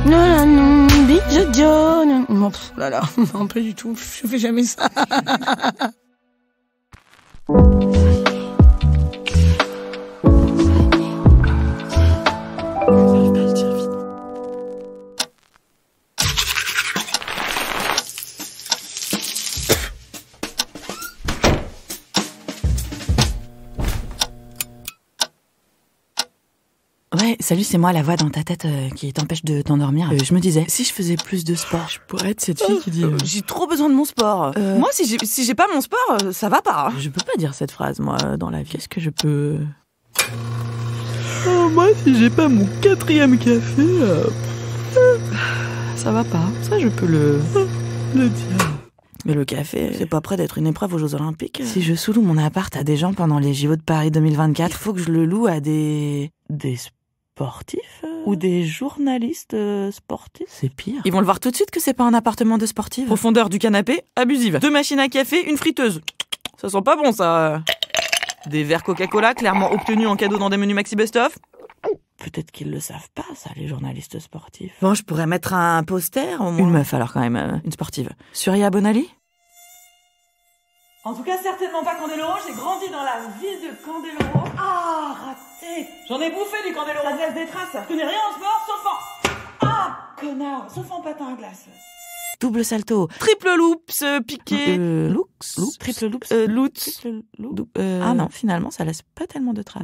Non, non, non, bisous, non. Non, là, là, non, pas du tout, je fais jamais ça. Ouais, salut, c'est moi, la voix dans ta tête qui t'empêche de t'endormir. Je me disais, si je faisais plus de sport, je pourrais être cette fille qui dit j'ai trop besoin de mon sport. Moi, si j'ai pas mon sport, ça va pas. Je peux pas dire cette phrase, moi, dans la vie. Qu'est-ce que je peux... moi, si j'ai pas mon 4e café, ça va pas. Ça, je peux le dire. Mais le café, c'est pas près d'être une épreuve aux Jeux Olympiques. Si je sous-loue mon appart à des gens pendant les JO de Paris 2024, il faut que je le loue à des sportifs ou des journalistes sportifs. C'est pire. Ils vont le voir tout de suite que c'est pas un appartement de sportifs. Profondeur du canapé, abusive. 2 machines à café, une friteuse. Ça sent pas bon, ça. Des verres Coca-Cola, clairement obtenus en cadeau dans des menus Maxi Best-of. Peut-être qu'ils le savent pas, ça, les journalistes sportifs. Bon, je pourrais mettre un poster, au moins. Une meuf, alors, quand même, une sportive. Surya Bonali? En tout cas, certainement pas Candeloro. J'ai grandi dans la ville de Candeloro. Ah, raté. J'en ai bouffé du Candeloro. Ça te laisse des traces. Je connais rien en sport, sauf en... Ah, connard. Sauf en patin à glace. Double salto. Triple loops, piqué. Loops. Triple loops. Loops. Ah non, finalement, ça laisse pas tellement de traces.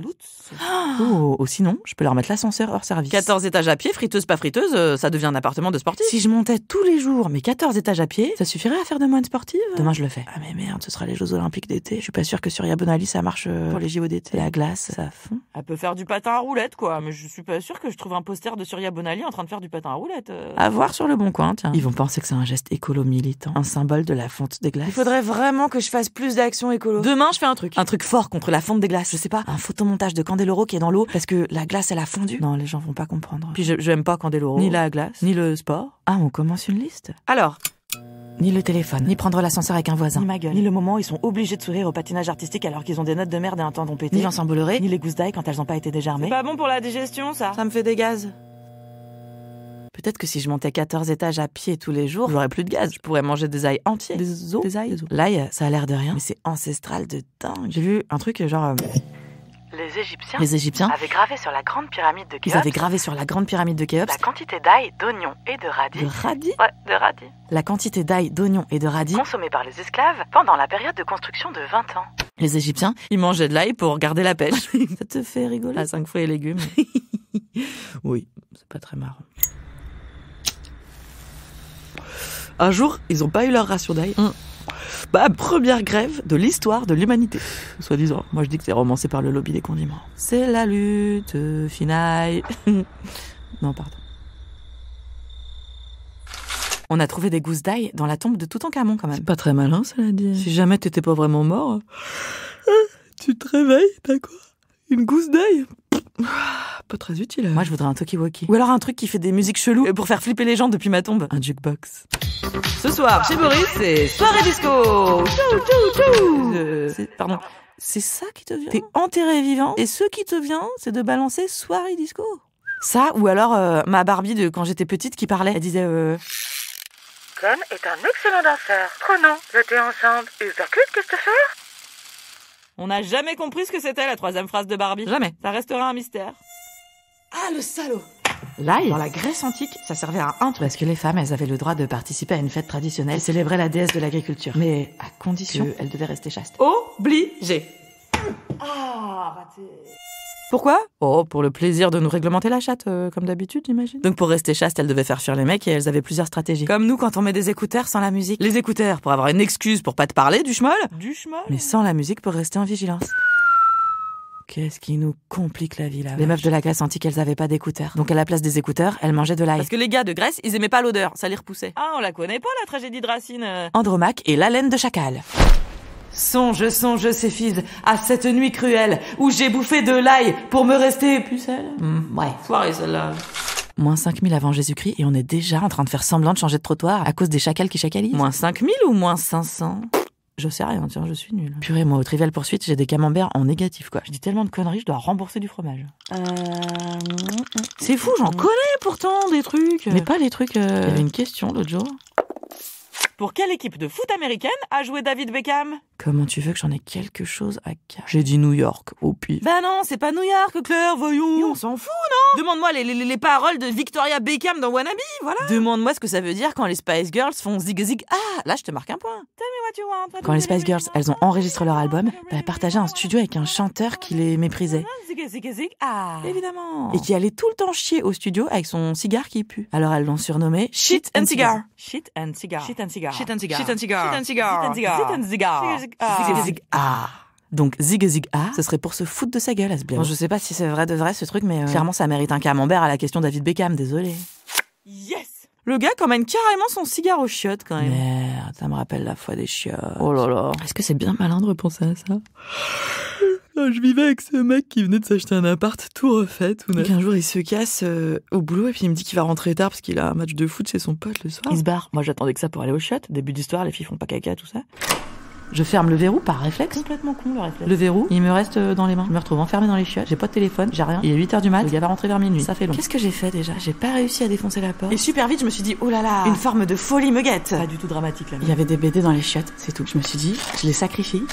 Oh, sinon, je peux leur mettre l'ascenseur hors service. 14 étages à pied, friteuse, pas friteuse, ça devient un appartement de sportif. Si je montais tous les jours mes 14 étages à pied, ça suffirait à faire de moi une sportive? Demain, je le fais. Ah mais merde, ce sera les Jeux Olympiques d'été. Je suis pas sûre que Surya Bonali, ça marche pour les JO d'été. La glace, ça fond. Elle peut faire du patin à roulettes, quoi. Mais je suis pas sûre que je trouve un poster de Surya Bonali en train de faire du patin à roulettes. À voir sur le bon coin, tiens. Ils vont penser que c'est un geste écolo militant, un symbole de la fonte des glaces. Il faudrait vraiment que je fasse plus d'actions écolo. Demain, je fais un truc fort contre la fonte des glaces. Je sais pas, un photomontage de Candeloro qui est dans l'eau parce que la glace elle a fondu. Non, les gens vont pas comprendre. Puis je aime pas Candeloro, ni la glace, ni le sport. Ah, on commence une liste. Alors, ni le téléphone, ni prendre l'ascenseur avec un voisin, ni ma gueule, ni le moment où ils sont obligés de sourire au patinage artistique alors qu'ils ont des notes de merde et un tendon pété, ni l'ensemble bolloré, ni les gousses d'ail quand elles ont pas été désarmées. C'est pas bon pour la digestion, ça. Ça me fait des gaz. Peut-être que si je montais 14 étages à pied tous les jours, j'aurais plus de gaz. Je pourrais manger des ails entiers. Des os. Des ails. L'ail, ça a l'air de rien, mais c'est ancestral de dingue. J'ai vu un truc genre... Les Égyptiens avaient gravé sur la grande pyramide de Khéops. Ils avaient gravé sur la grande pyramide de Khéops la quantité d'ail, d'oignons et de radis. De radis? Ouais, de radis. La quantité d'ail, d'oignons et de radis consommée par les esclaves pendant la période de construction de 20 ans. Les Égyptiens, ils mangeaient de l'ail pour garder la pêche. Ça te fait rigoler? À 5 fruits et légumes. Oui, c'est pas très marrant. Un jour, ils ont pas eu leur ration d'ail. Bah, première grève de l'histoire de l'humanité. Soi-disant. Moi, je dis que c'est romancé par le lobby des condiments. C'est la lutte finale. Non, pardon. On a trouvé des gousses d'ail dans la tombe de Toutankhamon, quand même. C'est pas très malin, cela dit. Si jamais t'étais pas vraiment mort, tu te réveilles, t'as quoi? Une gousse d'ail? Pas très utile. Moi, je voudrais un talkie-walkie. Ou alors un truc qui fait des musiques cheloues pour faire flipper les gens depuis ma tombe. Un jukebox. Ce soir, chez Boris, c'est soirée disco. Tchou, tchou, tchou. Pardon. C'est ça qui te vient? T'es enterré vivant et ce qui te vient, c'est de balancer soirée disco. Ça, ou alors ma Barbie de quand j'étais petite qui parlait. Elle disait Ken est un excellent danseur. Prenons le thé ensemble. Uppercut, qu'est-ce que faire? On n'a jamais compris ce que c'était la 3e phrase de Barbie. Jamais. Ça restera un mystère. Ah, le salaud! L'ail, dans la Grèce antique, ça servait à un truc. Parce que les femmes, elles avaient le droit de participer à une fête traditionnelle, célébrer la déesse de l'agriculture. Mais à condition qu'elles devaient rester chastes. Obligé. Ah, raté. Pourquoi? Oh, pour le plaisir de nous réglementer la chatte, comme d'habitude, j'imagine. Donc pour rester chaste, elles devaient faire fuir les mecs et elles avaient plusieurs stratégies. Comme nous quand on met des écouteurs sans la musique. Les écouteurs pour avoir une excuse pour pas te parler, du schmoll. Mais sans la musique pour rester en vigilance. Qu'est-ce qui nous complique la vie, là? Les meufs de la Grèce antique, elles avaient pas d'écouteurs. Donc à la place des écouteurs, elles mangeaient de l'ail. Parce que les gars de Grèce, ils aimaient pas l'odeur, ça les repoussait. Ah, on la connaît pas, la tragédie de Racine. Andromaque et la laine de chacal. Songe, Céphise, à cette nuit cruelle où j'ai bouffé de l'ail pour me rester pucelle. Ouais, soirée celle-là. Moins 5000 avant Jésus-Christ et on est déjà en train de faire semblant de changer de trottoir à cause des chacals qui chacalisent. Moins 5000 ou moins 500? Je sais rien, tiens, je suis nulle. Purée, moi, au Trivial Poursuite, j'ai des camemberts en négatif, quoi. Je dis tellement de conneries, je dois rembourser du fromage. C'est fou, j'en connais pourtant des trucs. Mais pas les trucs... Il y avait une question l'autre jour. Pour quelle équipe de foot américaine a joué David Beckham? Comment tu veux que j'en ai quelque chose à cacher? J'ai dit New York, au pif. Bah non, c'est pas New York, Claire, voyons. Et on s'en fout, non? Demande-moi les paroles de Victoria Beckham dans Wannabe, voilà. Demande-moi ce que ça veut dire quand les Spice Girls font zig zig. Ah, là je te marque un point. Tell me what you want. Quand les Spice Girls, elles ont enregistré leur album, elles partageaient un studio avec un chanteur qui les méprisait. Zig zig zig. Ah, évidemment. Et qui allait tout le temps chier au studio avec son cigare qui pue. Alors elles l'ont surnommé Shit and Cigar. Shit and Cigar. Shit and Cigar. Shit and Cigar. Shit and Cigar. Shit and Cigar. Shit and Cigar. Zig zig ah. Donc zig zig ah, ce serait pour se foutre de sa gueule à ce blaireau. Bon, je sais pas si c'est vrai de vrai ce truc, mais clairement ça mérite un camembert à la question David Beckham, désolé. Yes. Le gars emmène carrément son cigare aux chiottes quand même. Merde, ça me rappelle la fois des chiottes. Oh là là. Est-ce que c'est bien malin de repenser à ça? Je vivais avec ce mec qui venait de s'acheter un appart tout refait, tout neuf. Un jour, il se casse au boulot et puis il me dit qu'il va rentrer tard parce qu'il a un match de foot chez son pote le soir. Il se barre. Moi, j'attendais que ça pour aller au shot. Début d'histoire, les filles font pas caca, tout ça. Je ferme le verrou par réflexe. Complètement con le réflexe. Le verrou, il me reste dans les mains. Je me retrouve enfermée dans les chiottes. J'ai pas de téléphone, j'ai rien. Il est 8h du mat. Le gars va rentrer vers minuit. Ça fait long. Qu'est-ce que j'ai fait déjà? J'ai pas réussi à défoncer la porte. Et super vite, je me suis dit, oh là là, une forme de folie me guette. Pas du tout dramatique là. Il y avait des BD dans les chiottes, c'est tout. Je me suis dit, je les sacrifie.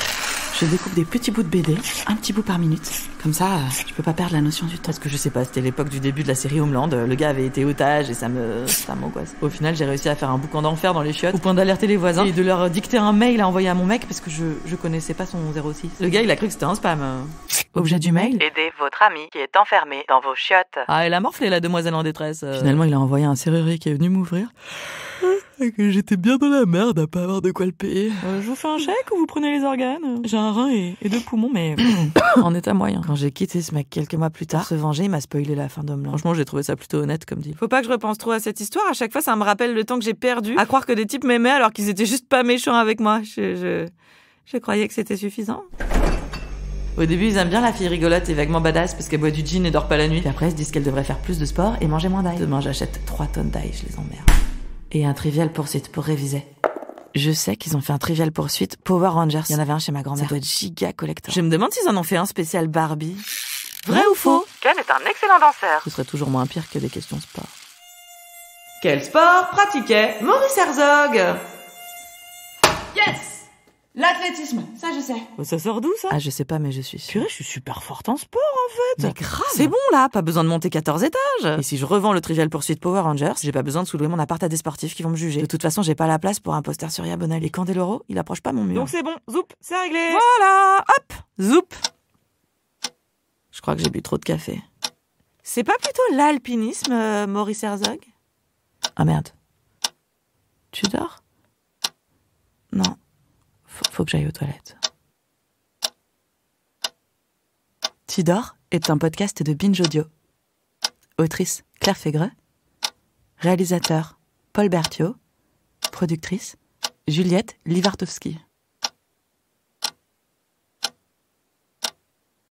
Je découpe des petits bouts de BD, un petit bout par minute. Comme ça, je peux pas perdre la notion du temps. Parce que je sais pas, c'était l'époque du début de la série Homeland. Le gars avait été otage et ça m'angoisse. Au final, j'ai réussi à faire un boucan d'enfer dans les chiottes, au point d'alerter les voisins et de leur dicter un mail à envoyer à mon mec parce que je connaissais pas son 06. Le gars, il a cru que c'était un spam. Objet du mail: aidez votre ami qui est enfermé dans vos chiottes. Ah, elle a morflé la demoiselle en détresse. Finalement, il a envoyé un serrurier qui est venu m'ouvrir. Que j'étais bien dans la merde à pas avoir de quoi le payer. Je vous fais un chèque ou vous prenez les organes? J'ai un rein et 2 poumons, mais en état moyen. Quand j'ai quitté ce mec quelques mois plus tard, se venger, il m'a spoilé la fin d'Homeland. Franchement, j'ai trouvé ça plutôt honnête comme dit. Faut pas que je repense trop à cette histoire. À chaque fois, ça me rappelle le temps que j'ai perdu à croire que des types m'aimaient alors qu'ils étaient juste pas méchants avec moi. Je croyais que c'était suffisant. Au début, ils aiment bien la fille rigolote et vaguement badass parce qu'elle boit du gin et dort pas la nuit. Puis après, ils se disent qu'elle devrait faire plus de sport et manger moins d'ail. Demain, j'achète 3 tonnes d'ail, je les emmerde. Et un Trivial Poursuite pour réviser. Je sais qu'ils ont fait un Trivial Poursuite Power Rangers. Il y en avait un chez ma grand-mère. Ça doit être giga collector. Je me demande s'ils en ont fait un spécial Barbie. Vrai ou faux? Ken est un excellent danseur. Ce serait toujours moins pire que des questions sport. Quel sport pratiquait Maurice Herzog? Yes! L'athlétisme, ça je sais. Ça sort d'où ça? Ah je sais pas mais je suis sûre. Purée, je suis super forte en sport en fait. Mais grave. C'est bon là, pas besoin de monter 14 étages. Et si je revends le Trivial Poursuite Power Rangers, j'ai pas besoin de sous-louer mon appart à des sportifs qui vont me juger. De toute façon, j'ai pas la place pour un poster sur Yabonel. Et Candeloro, il approche pas mon mur. Donc c'est bon, zoup, c'est réglé. Voilà, hop, zoup. Je crois que j'ai bu trop de café. C'est pas plutôt l'alpinisme, Maurice Herzog? Ah merde. Tu dors? Non. Faut que j'aille aux toilettes. Tidor est un podcast de Binge Audio. Autrice Claire Fégreux. Réalisateur Paul Berthiaud. Productrice Juliette Livartowski.